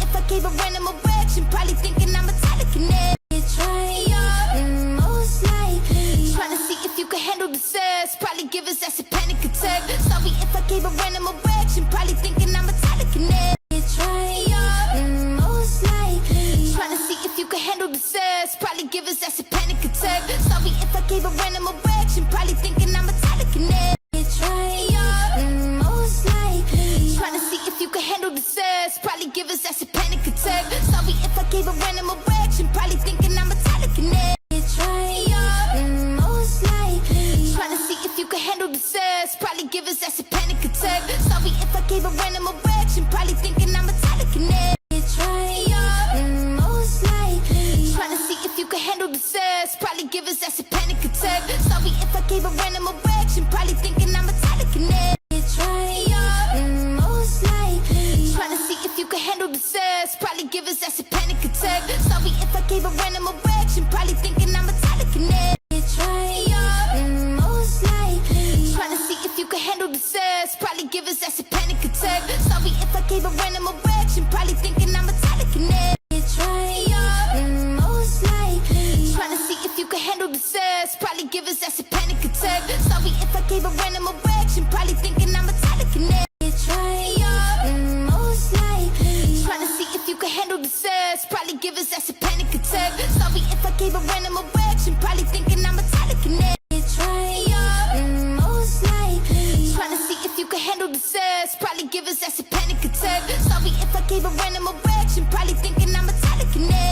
if I gave a random erection, probably thinking I'm a telekinetic. Most likely trying to see if you can handle the sex, probably give us that's a panic attack. Sorry if I gave a random erection, probably thinking I'm a telekinetic. Most likely trying to see if you can handle the sex, probably give us that's a panic attack. Sorry if I gave a random erection, probably thinking I'm a telekinetic. Most likely trying to see if you can handle the sex, probably give us that's a panic attack. Sorry if I gave a random erection, probably thinking I'm a telekinetic. Most likely trying to see if you can handle the sex, probably give us that's a panic attack. Sorry if I gave a random erection, probably thinking I'm a telekinetic. Most likely trying to see if you can handle the sex, probably give us that's a panic attack. Sorry if I gave a random erection, probably thinking I'm a telekinetic. Most likely trying to see if you can handle the sex, probably give us that's a panic attack. Sorry if I gave a random erection, probably thinking I'm a telekinetic. Most likely trying to see if you can handle the sex, probably give us that's a panic attack. Sorry if I gave a random erection, probably thinking I'm a telekinetic. Most likely trying to see if you can handle the sex, probably give us that's a panic attack. Sorry if I gave a random erection, probably thinking I'm a telekinetic. Most likely trying to see if you can handle the sex, probably give us that's a panic attack. Sorry if I gave a random erection, probably thinking I'm a telekinetic. Most likely trying to see if you can handle the sex, probably give us that's a panic attack. Sorry if I gave a random erection, probably thinking I'm a telekinetic. Most likely trying to see if you can handle the sex, probably give us that's a panic attack. Sorry if I gave a random erection, probably thinking I'm a telekinetic.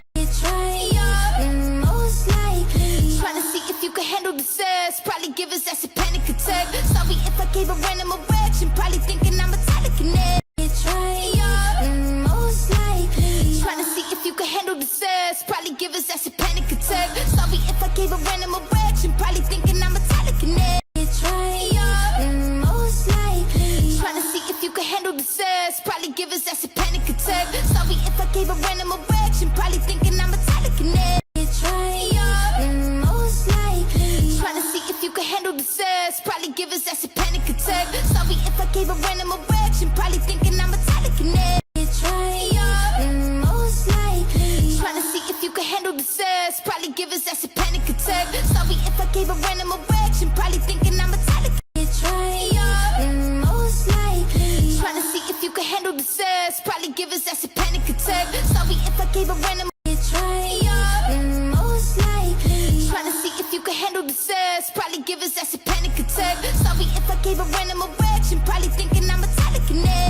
Most likely trying to see if you can handle the sex, probably give us that's a panic attack. Sorry if I gave a random erection, probably thinking I'm a telekinetic. Most likely trying to see if you can handle the sex, probably give us that's a panic attack. Sorry if I gave a random erection, probably thinking I'm a telekinetic. Most likely trying to see if you can handle the sex, probably give us that's a panic attack. Sorry if I gave a random erection, probably thinking I'm a telekinetic. Most likely trying to see if you can handle the sex, probably give us that's a panic attack. Sorry if I gave a random erection, probably thinking I'm a telekinetic. Most likely trying to see if you can handle the sex, probably give us that's a panic attack. Sorry if I gave a random erection, probably thinking I'm a telekinetic. Most likely trying to see if you can handle the sex, probably give us that's a panic attack. Sorry if I gave a random erection, probably thinking I'm a telekinetic. Most likely trying to see if you can handle the sex, probably give us that's a panic attack. Sorry if I gave a random. Most likely trying to see if you can handle the sex, probably give us that's a panic attack. Sorry if I gave a random erection, probably thinking I'm a